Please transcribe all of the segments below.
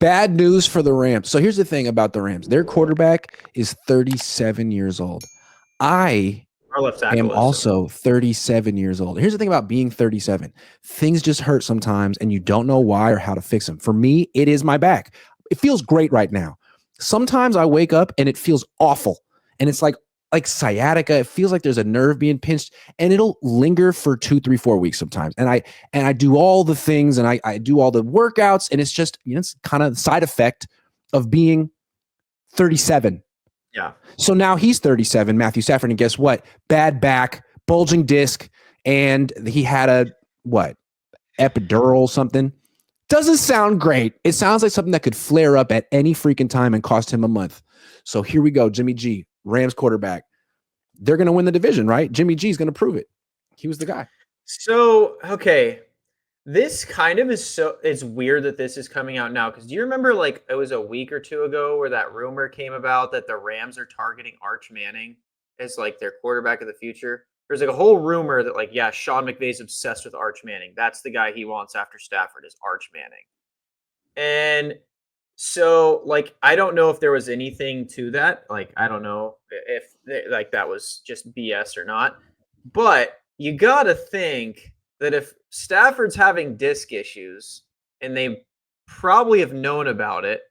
Bad news for the Rams. So here's the thing about the Rams. Their quarterback is 37 years old. I Our left am tackle is. also 37 years old. Here's the thing about being 37. Things just hurt sometimes and you don't know why or how to fix them. For me, it is my back. It feels great right now. Sometimes I wake up and it feels awful. And it's like sciatica. It feels like there's a nerve being pinched and it'll linger for 2, 3, 4 weeks sometimes. And I do all the things and I do all the workouts and it's just, it's kind of the side effect of being 37. Yeah. So now he's 37, Matthew Stafford, and guess what? Bad back, bulging disc, and he had epidural something. Doesn't sound great. It sounds like something that could flare up at any freaking time and cost him a month. So here we go, Jimmy G, Rams quarterback. They're going to win the division, right? Jimmy G is going to prove it. He was the guy. So, okay. This kind of it's weird that this is coming out now because do you remember it was a week or two ago where that rumor came about that the Rams are targeting Arch Manning as their quarterback of the future? There's a whole rumor that Sean McVay's obsessed with Arch Manning. That's the guy he wants after Stafford is Arch Manning. And so I don't know if there was anything to that. I don't know if that was just BS or not. But you got to think that if Stafford's having disc issues and they probably have known about it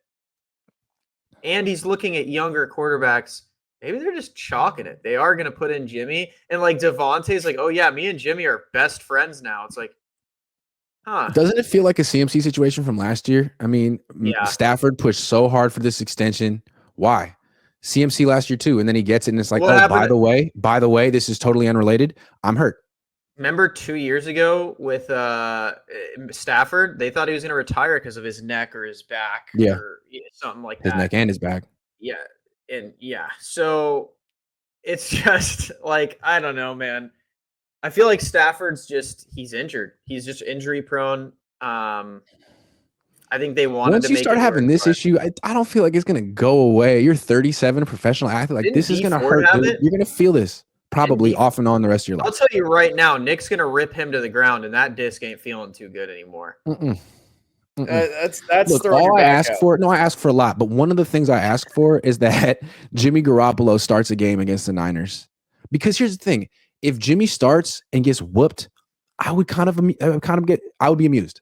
and he's looking at younger quarterbacks, maybe they're just chalking it. They are going to put in Jimmy and Devontae's oh yeah, me and Jimmy are best friends now. It's huh. Doesn't it feel like a CMC situation from last year? I mean, yeah. Stafford pushed so hard for this extension. Why? CMC last year too. And then he gets it and it's by the way, this is totally unrelated. I'm hurt. Remember 2 years ago with Stafford, they thought he was going to retire because of his neck or his back or something like that. His neck and his back. Yeah. And so it's just I don't know, man. I feel like Stafford's he's injured. He's just injury prone. I think they wanted Once to you make start having this issue, I don't feel like it's going to go away. You're 37, a professional athlete. This is going to hurt. You're going to feel this. Probably off and on the rest of your life. I'll tell you right now, Nick's going to rip him to the ground, and that disc ain't feeling too good anymore. That's Look, all I ask for. No, I ask for a lot, but one of the things I ask for is that Jimmy Garoppolo starts a game against the Niners. Because here's the thing: if Jimmy starts and gets whooped, I would be amused.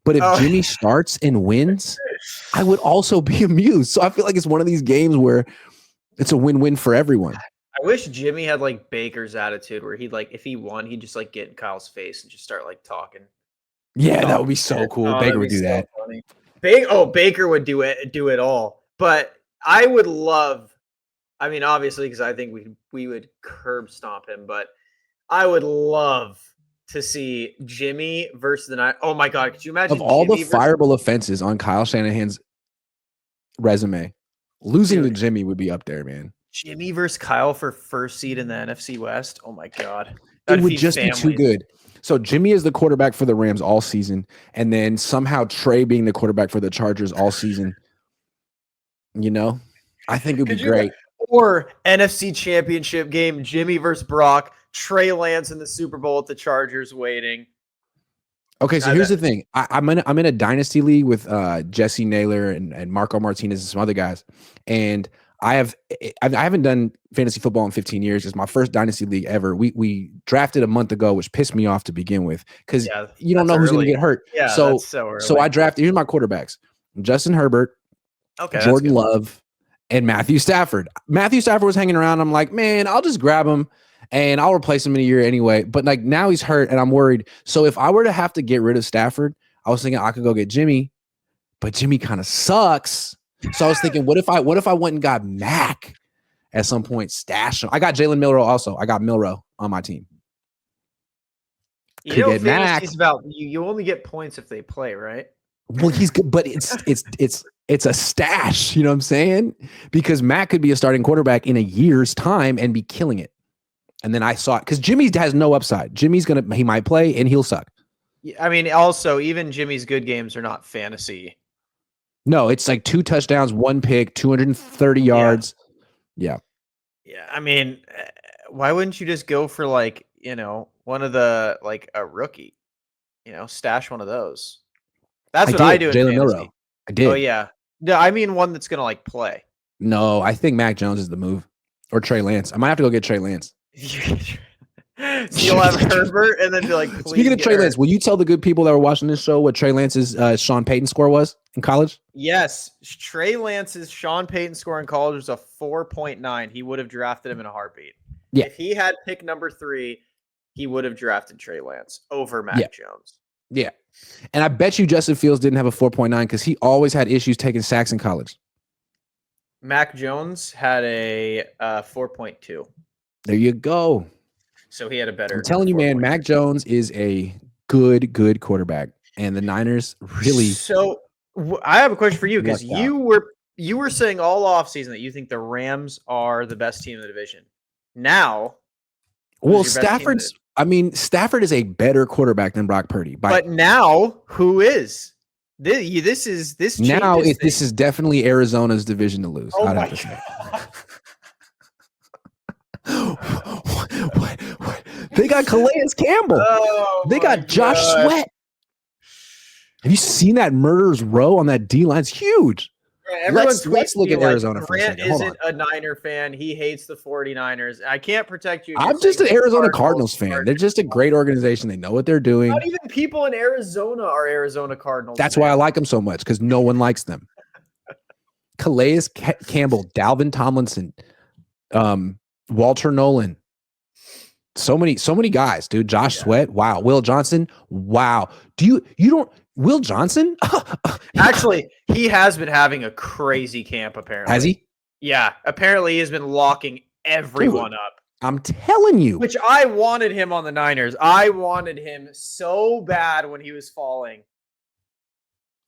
But if Jimmy starts and wins, I would also be amused. So I feel like it's one of these games where it's a win-win for everyone. I wish Jimmy had Baker's attitude where he'd if he won, he'd just get in Kyle's face and just start talking. Yeah, that would be so cool. Baker would do that. Baker would do it all. But I would love, obviously, because I think we would curb stomp him, but I would love to see Jimmy versus the Niners. Oh my God, could you imagine of all the fireable offenses on Kyle Shanahan's resume, losing to Jimmy would be up there, man. Jimmy versus Kyle for first seed in the NFC West. Oh my God. It would just be too good. So Jimmy is the quarterback for the Rams all season. And then somehow Trey being the quarterback for the Chargers all season. I think it would be great. Or NFC Championship game, Jimmy versus Brock, Trey Lance in the Super Bowl at the Chargers waiting. Okay, so here's the thing. I'm in a dynasty league with Jesse Naylor and Marco Martinez and some other guys. And I haven't done fantasy football in 15 years. It's my first dynasty league ever. We drafted a month ago, which pissed me off to begin with because you don't know who's going to get hurt. Yeah, so I drafted. Here's my quarterbacks: Justin Herbert, Jordan Love, and Matthew Stafford. Matthew Stafford was hanging around. I'm like, man, I'll just grab him and I'll replace him in a year anyway. But now he's hurt and I'm worried. So if I were to have to get rid of Stafford, I was thinking I could go get Jimmy, but Jimmy kind of sucks. So I was thinking, what if I went and got Mac at some point, stash him? I got Jalen Milroe also. I got Milroe on my team. Fantasy's about you only get points if they play, right? Well, he's good, but it's a stash. You know what I'm saying? Because Mac could be a starting quarterback in a year's time and be killing it. And then I saw it because Jimmy has no upside. He might play and he'll suck. Also, even Jimmy's good games are not fantasy. No, it's 2 touchdowns, 1 pick, 230 yards. Yeah. Why wouldn't you just go for one of the a rookie? Stash one of those. That's what I do in Jalen fantasy. Milroe. I did. Oh yeah. No, I mean one that's gonna like play. No, I think Mac Jones is the move, or Trey Lance. I might have to go get Trey Lance. So you'll have Herbert and then be like, please. Speaking of Trey Lance, will you tell the good people that were watching this show what Trey Lance's Sean Payton score was in college? Yes, Trey Lance's Sean Payton score in college was a 4.9. He would have drafted him in a heartbeat. Yeah. If he had pick number 3, he would have drafted Trey Lance over Mac Jones. Yeah. And I bet you Justin Fields didn't have a 4.9 because he always had issues taking sacks in college. Mac Jones had a 4.2. There you go. So he had a better. I'm telling you, man, Mac Jones is a good quarterback, and the Niners really. So I have a question for you because you were saying all offseason that you think the Rams are the best team in the division. Now, well, Stafford is a better quarterback than Brock Purdy. But now, who is? This is definitely Arizona's division to lose. Oh I'd my have to say. What? They got Calais Campbell. They got Josh Sweat. Have you seen that murderer's row on that D line? It's huge. Let's look at Arizona for a second. Grant isn't a Niner fan. He hates the 49ers. I can't protect you. I'm just an Arizona Cardinals fan. They're just a great organization. They know what they're doing. Not even people in Arizona are Arizona Cardinals. That's why I like them so much, because no one likes them. Calais Campbell, Dalvin Tomlinson, Walter Nolan. So many guys, dude. Josh Sweat. Wow. Will Johnson. Wow. Will Johnson? Actually, he has been having a crazy camp, apparently. Has he? Yeah. Apparently, he has been locking everyone up. I'm telling you. Which I wanted him on the Niners. I wanted him so bad when he was falling.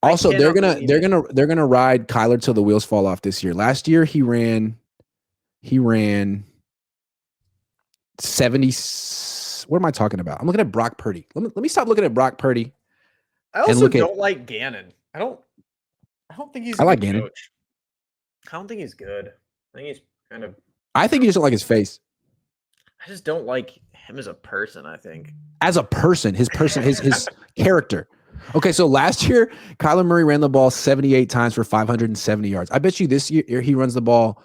Also, they're gonna ride Kyler till the wheels fall off this year. Last year he ran 70. What am I talking about? I'm looking at Brock Purdy. Let me stop looking at Brock Purdy. I also don't like Gannon. I don't think he's. I like Gannon. Coach. I don't think he's good. I think he's kind of. I think you just don't like his face. I just don't like him as a person. I think as a person, his character. Okay, so last year Kyler Murray ran the ball 78 times for 570 yards. I bet you this year he runs the ball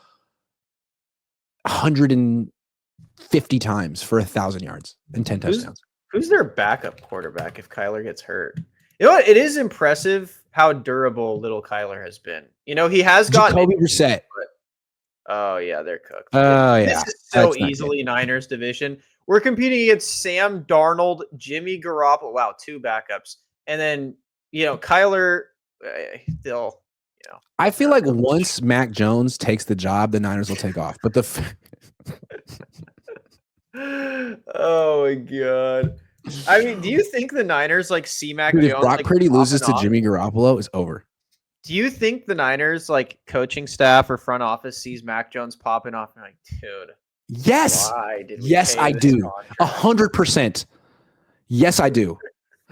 150 times for 1,000 yards and 10 touchdowns. Who's their backup quarterback if Kyler gets hurt? You know what? It is impressive how durable little Kyler has been. You know, he has got Jacoby Brissett. Oh yeah, they're cooked. Oh yeah, this is so easily Niners division. We're competing against Sam Darnold, Jimmy Garoppolo. Wow, 2 backups, and then Kyler. They'll. I feel like once Mac Jones takes the job, the Niners will take off. But oh my god. I mean, do you think the Niners see Mac Jones? If Brock Purdy loses to Jimmy Garoppolo, it's over. Do you think the Niners coaching staff or front office sees Mac Jones popping off and dude? Yes. Yes, I do. 100%. Yes, I do.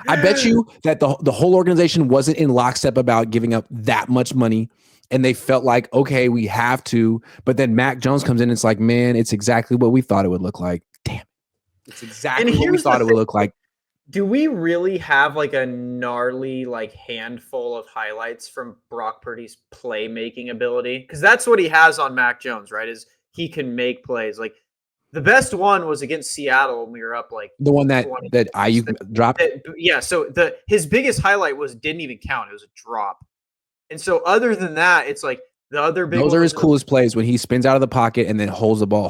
I bet you that the whole organization wasn't in lockstep about giving up that much money, and they felt like, okay, we have to. But then Mac Jones comes in and it's like, man, it's exactly what we thought it would look like. Damn. It's exactly what we thought it would look like. Do we really have a gnarly handful of highlights from Brock Purdy's playmaking ability? Because that's what he has on Mac Jones, right? Is he can make plays. The best one was against Seattle when we were up the one that Ayuk dropped. Yeah, so his biggest highlight didn't even count. It was a drop. And so other than that, it's the other big. Those are his coolest plays when he spins out of the pocket and then holds the ball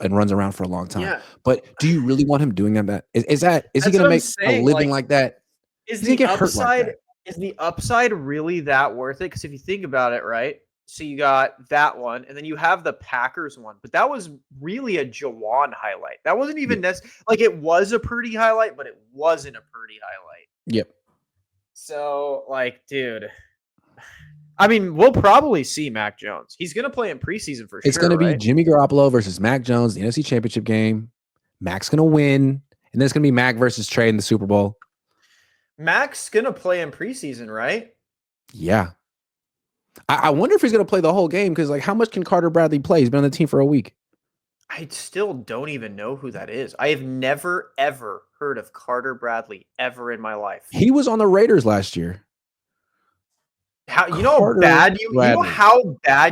and runs around for a long time. Yeah. But do you really want him doing that? Is he going to make a living like that? Is the upside really that worth it? Because if you think about it, right? So you got that one, and then you have the Packers one, but that was really a Jawan highlight. That wasn't even it was a Purdy highlight, but it wasn't a Purdy highlight. Yep. So dude. I mean, we'll probably see Mac Jones. He's going to play in preseason for sure. It's going to be Jimmy Garoppolo versus Mac Jones, the NFC Championship game. Mac's going to win, and then it's going to be Mac versus Trey in the Super Bowl. Mac's going to play in preseason, right? Yeah. I wonder if he's going to play the whole game because, how much can Carter Bradley play? He's been on the team for a week. I still don't even know who that is. I have never, ever heard of Carter Bradley ever in my life. He was on the Raiders last year. How bad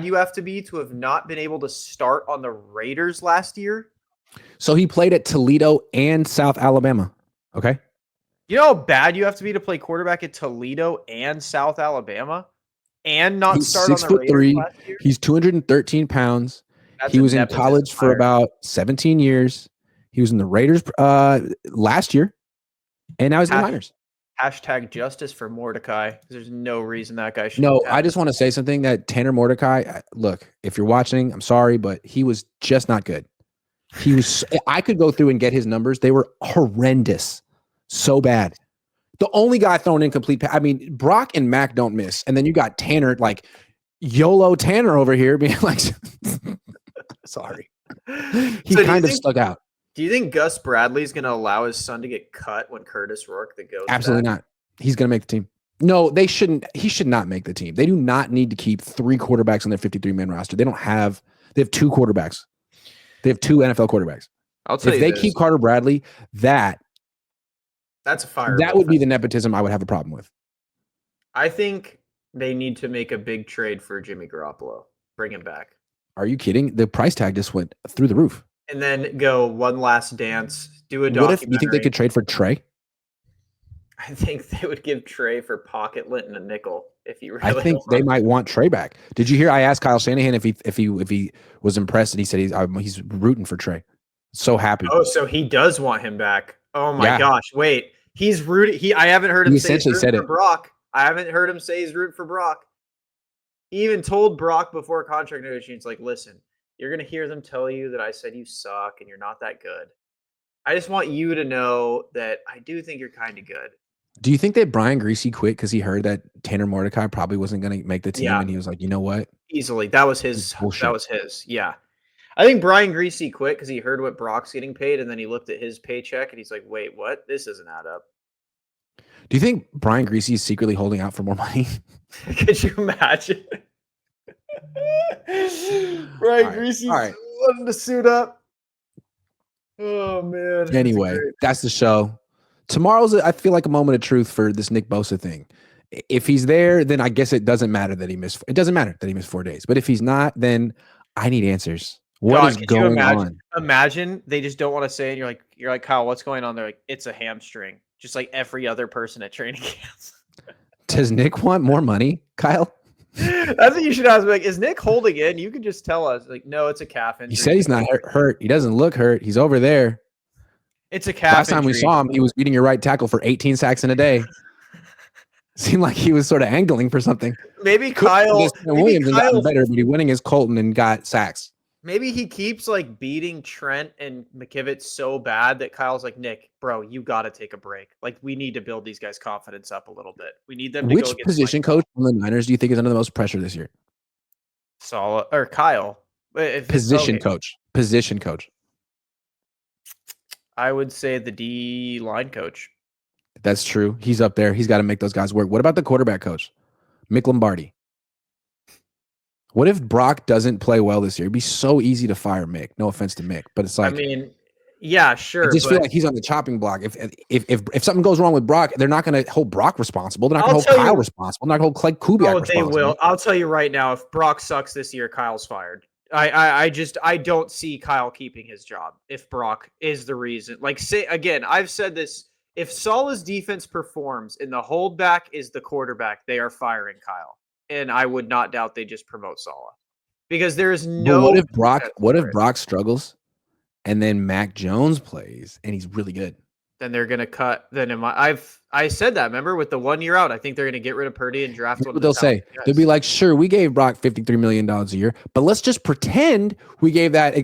you have to be to have not been able to start on the Raiders last year? So he played at Toledo and South Alabama. Okay. You know how bad you have to be to play quarterback at Toledo and South Alabama and not start on the Raiders last year? He's 213 pounds. That's he was in college for about 17 years. He was in the Raiders last year, and now he's in the Niners. Hashtag justice for Mordecai. There's no reason that guy should. No, I just want to say something that Tanner Mordecai, look, if you're watching, I'm sorry, but he was just not good. He was. I could go through and get his numbers. They were horrendous. So bad. The only guy throwing incomplete. I mean, Brock and Mac don't miss. And then you got Tanner, like YOLO Tanner over here being like, sorry. He kind of stuck out. Do you think Gus Bradley's going to allow his son to get cut when Curtis Rourke goes? Absolutely not. He's going to make the team. No, they shouldn't. He should not make the team. They do not need to keep 3 quarterbacks on their 53-man roster. They have 2 quarterbacks. They have 2 NFL quarterbacks. I'll tell you, if they keep Carter Bradley, that's a fire. That would be the nepotism I would have a problem with. I think they need to make a big trade for Jimmy Garoppolo. Bring him back. Are you kidding? The price tag just went through the roof. And then go one last dance, do a documentary. What if you think they could trade for Trey? I think they would give Trey for pocket lint and a nickel if you really. I think they might want Trey back. Did you hear? I asked Kyle Shanahan if he was impressed, and he said he's rooting for Trey. So happy. Oh, so he does want him back. Oh my gosh! Wait, he's rooting. I haven't heard him say he's rooting for Brock. I haven't heard him say he's rooting for Brock. He even told Brock before contract negotiations, like, listen, you're going to hear them tell you that I said you suck and you're not that good. I just want you to know that I do think you're kind of good. Do you think that Brian Greasy quit because he heard that Tanner Mordecai probably wasn't going to make the team, and he was like, you know what? Easily. That was his. That was his. Yeah. I think Brian Greasy quit because he heard what Brock's getting paid, and then he looked at his paycheck, and he's like, wait, what? This doesn't add up. Do you think Brian Greasy is secretly holding out for more money? Could you imagine? Brian Greasy wanting to suit up. Oh, man. Anyway, that's the show. Tomorrow's, I feel like, a moment of truth for this Nick Bosa thing. If he's there, then I guess it doesn't matter that he missed. It doesn't matter that he missed 4 days. But if he's not, then I need answers. What is going on? Imagine they just don't want to say it. And you're like, Kyle, what's going on? They're like, it's a hamstring. Just like every other person at training camps. Does Nick want more money, Kyle? That's what you should ask. Like, is Nick holding in? You can just tell us. Like, no, it's a calf injury. He said he's not hurt. He doesn't look hurt. He's over there. It's a calf Last time we saw him, he was beating your right tackle for 18 sacks in a day. Seemed like he was sort of angling for something. Maybe Kyle Williams got better, but he went against Colton and got sacks. Maybe he keeps like beating Trent and McKivitz so bad that Kyle's like, Nick, bro, you got to take a break. Like, we need to build these guys' confidence up a little bit. We need them to Which position coach on the Niners do you think is under the most pressure this year? Solid or Kyle? Position coach. I would say the D line coach. That's true. He's up there. He's got to make those guys work. What about the quarterback coach? Mick Lombardi. What if Brock doesn't play well this year? It'd be so easy to fire Mick. No offense to Mick, but it's like, I mean, yeah, sure. I just feel like he's on the chopping block. If something goes wrong with Brock, they're not going to hold Brock responsible. They're not going to hold Kyle responsible. They're not going to hold Clegg Kubiak responsible. They will. I'll tell you right now, if Brock sucks this year, Kyle's fired. I don't see Kyle keeping his job if Brock is the reason. Like, say again, I've said this. If Salah's defense performs and the holdback is the quarterback, they are firing Kyle. And I would not doubt they just promote Salah. Because there is no. But what if Brock struggles and then Mac Jones plays and he's really good? Then they're gonna cut. Then I said that, remember, with the 1 year out, I think they're gonna get rid of Purdy and draft one. What they'll say. They'll be like, sure, we gave Brock $53 million a year, but let's just pretend we gave that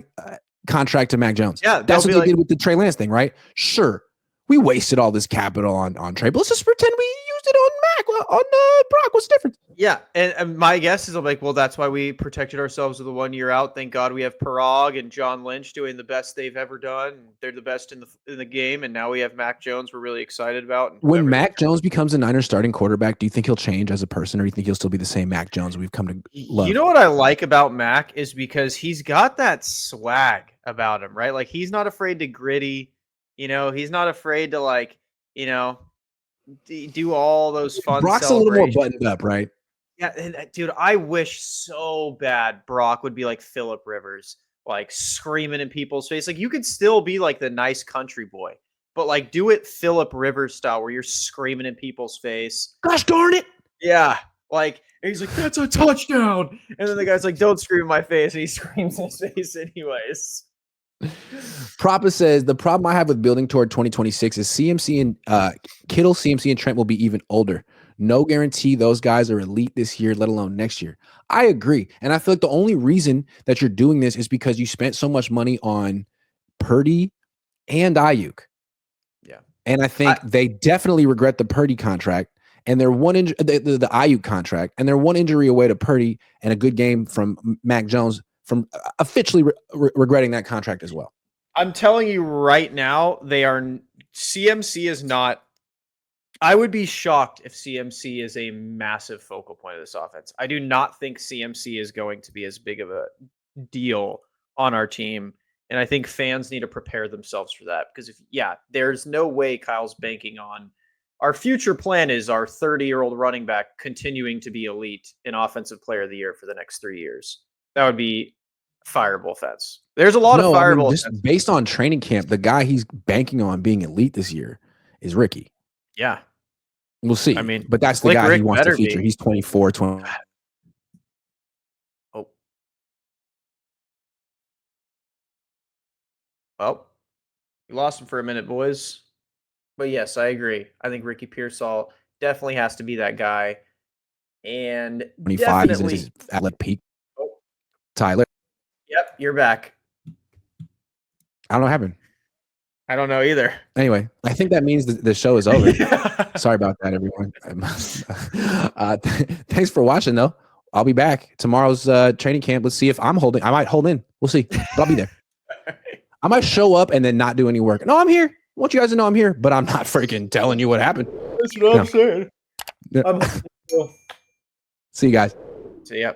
contract to Mac Jones. Yeah, that's what they did with the Trey Lance thing, right? Sure. We wasted all this capital on Trey, but let's just pretend we used it on Brock. What's the difference? Yeah, and my guess is I'm like, well, that's why we protected ourselves with a 1 year out. Thank God we have Parag and John Lynch doing the best they've ever done. They're the best in the game, and now we have Mac Jones. We're really excited about. When Mac Jones becomes a Niners starting quarterback, do you think he'll change as a person, or do you think he'll still be the same Mac Jones we've come to love? You know what I like about Mac is because he's got that swag about him, right? Like, he's not afraid to gritty. You know, he's not afraid to, like, you know, do all those fun. Brock's a little more buttoned up, right? Yeah, and dude, I wish so bad Brock would be like Phillip Rivers, like screaming in people's face. Like you could still be like the nice country boy, but like do it Phillip Rivers style where you're screaming in people's face. Gosh darn it. Yeah. Like, and he's like, that's a touchdown. And then the guy's like, don't scream in my face. And he screams in his face anyways. Propa says the problem I have with building toward 2026 is CMC and Kittle, CMC, and Trent will be even older. No guarantee those guys are elite this year, let alone next year. I agree. And I feel like the only reason that you're doing this is because you spent so much money on Purdy and Ayuk. Yeah. And I think they definitely regret the Purdy contract and they're the Ayuk contract, and they're one injury away to Purdy and a good game from Mac Jones from officially regretting that contract as well. I'm telling you right now, CMC is not. I would be shocked if CMC is a massive focal point of this offense. I do not think CMC is going to be as big of a deal on our team. And I think fans need to prepare themselves for that because there's no way Kyle's banking on our future plan is our 30-year-old running back continuing to be elite in offensive player of the year for the next 3 years. That would be fireable offense. There's a lot of fireable offense. Based on training camp, the guy he's banking on being elite this year is Ricky. Yeah. We'll see. I mean, but that's the guy he wants to feature. He's 24, 20. Oh. Well, we lost him for a minute, boys. But yes, I agree. I think Ricky Pearsall definitely has to be that guy. And 25 is his athletic peak. Oh. Tyler. Yep, you're back. I don't know what happened. I don't know either. Anyway, I think that means the show is over. Sorry about that, everyone. Thanks for watching, though. I'll be back. Tomorrow's training camp. Let's see if I'm holding. I might hold in. We'll see. But I'll be there. I might show up and then not do any work. No, I'm here. I want you guys to know I'm here, but I'm not freaking telling you what happened. That's what I'm saying. See you guys. See ya.